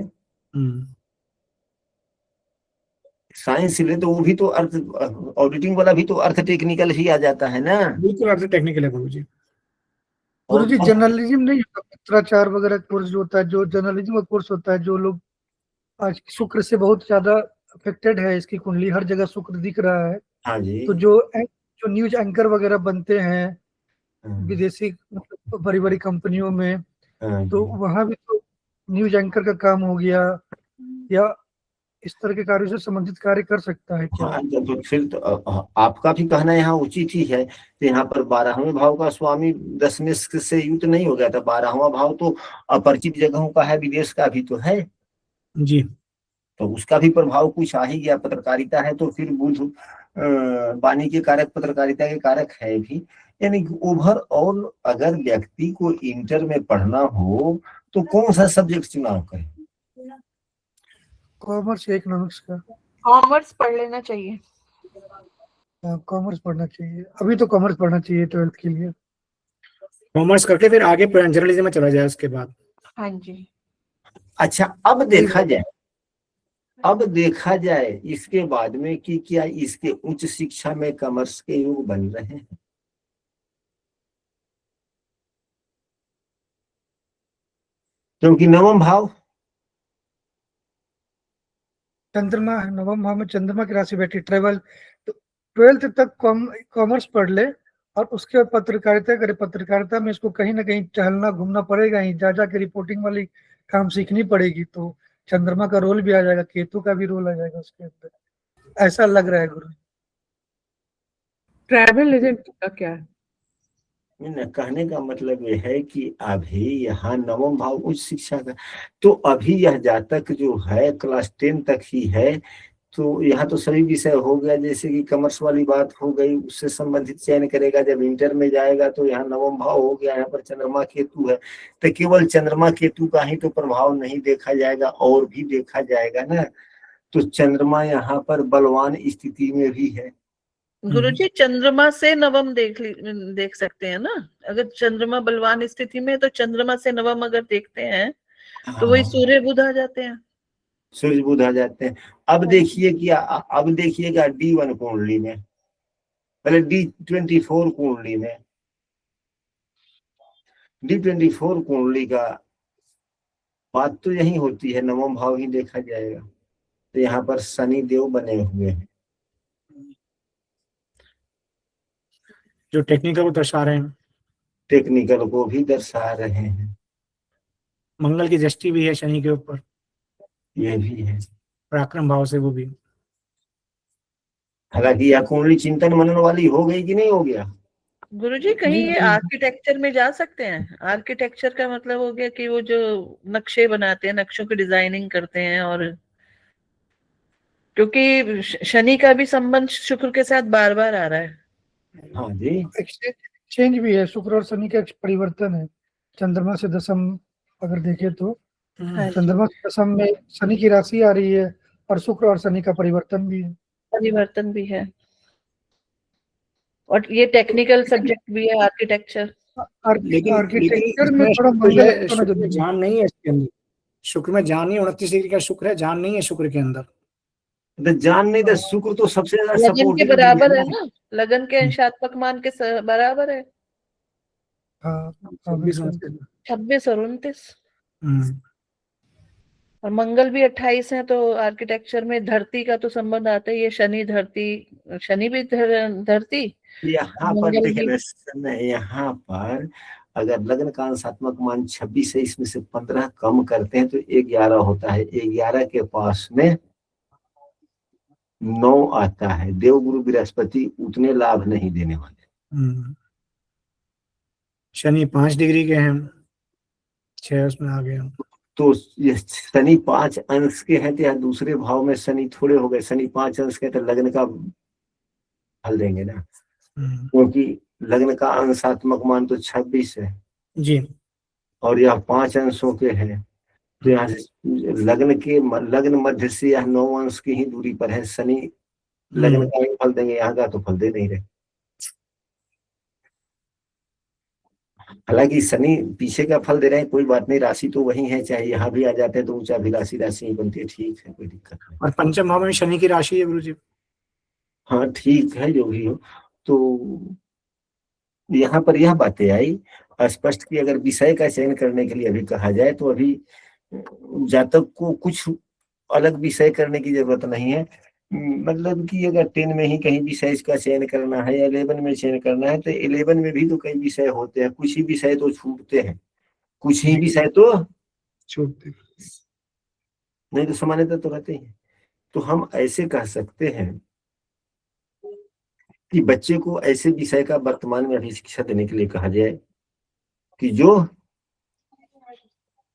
हम्म, साइंस ले तो वो भी तो अर्थ, ऑडिटिंग वाला भी तो अर्थ टेक्निकल ही आ जाता है ना। बिल्कुल आपसे टेक्निकल है गुरु जी। गुरु और जी जर्नलिज्म नहीं होता, पत्राचार वगैरह कोर्स जो होता है, जो जर्नलिज्म का कोर्स होता है, जो लोग आज शुक्र से बहुत ज्यादा अफेक्टेड है, इसकी कुंडली हर जगह शुक्र दिख रहा है। हाँ जी, तो जो न्यूज एंकर वगैरह बनते हैं हाँ, विदेशी मतलब बड़ी बड़ी कंपनियों में, हाँ तो जी, वहां भी तो न्यूज एंकर का काम हो गया, या इस तरह के कार्यों से संबंधित कार्य कर सकता है क्या? हाँ, तो फिर तो आपका भी कहना यहाँ उचित ही है। तो यहाँ पर 12वें भाव का स्वामी 10वें से युक्त नहीं हो गया था। 12वां भाव तो अपरिचित जगहों का है, विदेश का भी तो है, जी। तो उसका भी प्रभाव कुछ आ ही गया। पत्रकारिता है तो फिर बुध वाणी के कारक, पत्रकारिता के कारक है भी। यानी कि ओवरऑल अगर व्यक्ति को इंटर में पढ़ना हो तो कौन सा सब्जेक्ट चुनाव करे? कॉमर्स या इकोनॉमिक्स का? कॉमर्स पढ़ लेना चाहिए। कॉमर्स पढ़ना चाहिए, अभी तो कॉमर्स पढ़ना चाहिए 12th के लिए। कॉमर्स करके फिर आगे जर्नलिज्म में चला जाए उसके बाद। हाँ जी। अच्छा, अब देखा जाए, अब देखा जाए इसके बाद में कि क्या इसके उच्च शिक्षा में कॉमर्स के योग बन रहे हैं? क्योंकि नवम भाव, चंद्रमा है नवम भाव में, चंद्रमा की राशि बैठी ट्रेवल, तो 12th तक कॉमर्स पढ़ ले और उसके बाद पत्रकारिता करे। पत्रकारिता में इसको कहीं ना कहीं टहलना घूमना पड़ेगा ही, जा के रिपोर्टिंग वाली काम सीखनी पड़ेगी, तो चंद्रमा का रोल भी आ जाएगा, केतु का भी रोल आ जाएगा उसके अंदर, ऐसा लग रहा है गुरु। ट्रैवल एजेंट का क्या है? कहने का मतलब यह है कि अभी यहाँ नवम भाव उच्च शिक्षा का, तो अभी यह जातक जो है क्लास 10 तक ही है, तो यहाँ तो सभी विषय हो गया। जैसे कि कॉमर्स वाली बात हो गई, उससे संबंधित चयन करेगा। जब इंटर में जाएगा तो यहाँ नवम भाव हो गया, यहाँ पर चंद्रमा केतु है, तो केवल चंद्रमा केतु का ही तो प्रभाव नहीं देखा जाएगा, और भी देखा जाएगा ना। तो चंद्रमा यहाँ पर बलवान स्थिति में भी है। गुरुजी चंद्रमा से नवम देख सकते हैं ना। अगर चंद्रमा बलवान स्थिति में है, तो चंद्रमा से नवम अगर देखते हैं तो वही सूर्य बुध आ जाते हैं। सूर्य बुध आ जाते हैं। अब देखिए क्या, अब देखिएगा D1 कुंडली में, पहले D24 कुंडली में, D24 कुंडली का बात तो यही होती है, नवम भाव ही देखा जाएगा। तो यहाँ पर शनि देव बने हुए हैं, जो टेक्निकल को दर्शा रहे हैं। टेक्निकल को भी दर्शा रहे हैं, मंगल की दृष्टि भी है शनि के ऊपर, ये भी है। पराक्रम भाव से वो भी। हालांकि यह कुंडली चिंतन मनन वाली हो गई कि नहीं हो गया? गुरुजी कहीं जी, ये जी। आर्किटेक्चर में जा सकते हैं? आर्किटेक्चर का मतलब हो गया कि वो जो नक्शे बनाते हैं, नक्शों की डिजाइनिंग करते हैं, और क्योंकि शनि का भी संबंध शुक्र के साथ बार बार आ रहा है। हाँ जी, एक्सचेंज भी है, शुक्र और शनि का परिवर्तन है। चंद्रमा से दशम अगर देखें तो हाँ जी, चंद्रमा से दशम में शनि की राशि आ रही है, और शुक्र और शनि का परिवर्तन भी है। परिवर्तन भी है, और ये टेक्निकल सब्जेक्ट भी है आर्किटेक्चर। लेकिन आर्किटेक्चर में इसमें थोड़ा शुक्र मंगल है, होना शुक्र में जरूरी है। जान नहीं है इसके अंदर। शुक्र में जान नहीं, 29 डिग्री का शुक्र है, जान नहीं है शुक्र के अंदर। तो जान नहीं, तो शुक्र तो सबसे ज्यादा लगन के सपोर्टिव बराबर है है ना, लगन के अंशात्मक मान के बराबर है। हाँ, 26 बिल्कुल। 26 और 29, हम्म, और मंगल भी 28 है, तो आर्किटेक्चर में धरती का तो संबंध आता ही है। शनि धरती, शनि भी धरती, यहाँ पर मंगल देखे भी। ना, यहाँ पर अगर लग्न का अंशात्मक मान 26 है, इसमें से 15 कम करते हैं तो 11 होता है। 11 के पास में 9 आता है। देवगुरु बृहस्पति उतने लाभ नहीं देने वाले। शनि 5 डिग्री के हैं, 6 उसमें आ गए हम। तो ये शनि 5 अंश के हैं, तो यहाँ दूसरे भाव में शनि थोड़े हो गए, शनि 5 अंश के, तो लग्न का फल देंगे ना, क्योंकि लग्न का अंशात्मक मान तो 26 है जी और यह 5 अंशों के हैं, तो यहाँ से लग्न मध्य से यह 9 अंश की ही दूरी पर है। शनि लग्न का ही फल देंगे, यहाँ का तो फल दे नहीं रहे। हालांकि शनि पीछे का फल दे रहे हैं, कोई बात नहीं, राशि तो वही है, चाहे यहाँ भी आ जाते हैं तो ऊंचा भी राशि ही बनती है, ठीक है, कोई दिक्कत नहीं। और पंचम भाव में शनि की राशि है गुरु जी। हाँ ठीक है, जो भी हो। तो यहाँ पर यह बातें आई स्पष्ट कि अगर विषय का चयन करने के लिए अभी कहा जाए तो अभी जातक को कुछ अलग विषय करने की जरूरत नहीं है। मतलब कि अगर 10 में ही कहीं विषय का चयन करना है या 11 में चयन करना है, तो 11 में भी तो कई विषय होते हैं, कुछ ही विषय तो छूटते हैं, कुछ ही विषय तो छूटते, नहीं तो सामान्यतः तो रहते हैं। तो हम ऐसे कह सकते हैं कि बच्चे को ऐसे विषय का वर्तमान में अभी शिक्षा देने के लिए कहा जाए कि जो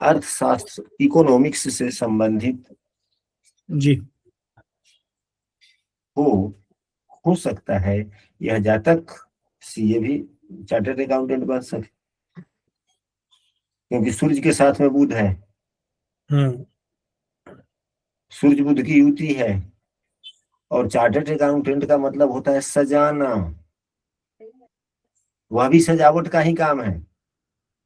अर्थशास्त्र इकोनॉमिक्स से संबंधित जी हो सकता है यह जातक सीए भी चार्टर्ड अकाउंटेंट बन सके, क्योंकि सूर्य के साथ में बुध है, सूर्य बुध की युति है, और चार्टर्ड अकाउंटेंट का मतलब होता है सजाना, वह भी सजावट का ही काम है।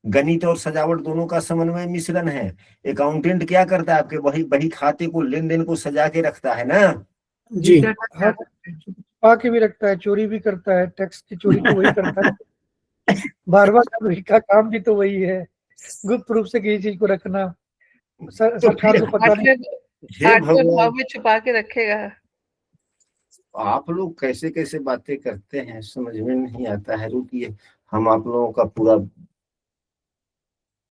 गणित और सजावट दोनों का समन्वय मिश्रण है। अकाउंटेंट क्या करता है, आपके वही खाते को, लेन देन को सजा के रखता है ना जी। छुपा के भी रखता है, चोरी भी करता है, टैक्स की चोरी तो वही करता है, बार-बार का काम भी तो वही है, गुप्त रूप से किसी चीज को रखना, सरकार को पता नहीं। आठवें भाव में छुपा के रखेगा। आप लोग कैसे कैसे बातें करते हैं, समझ में नहीं आता है। रुकिए, हम आप लोगों का पूरा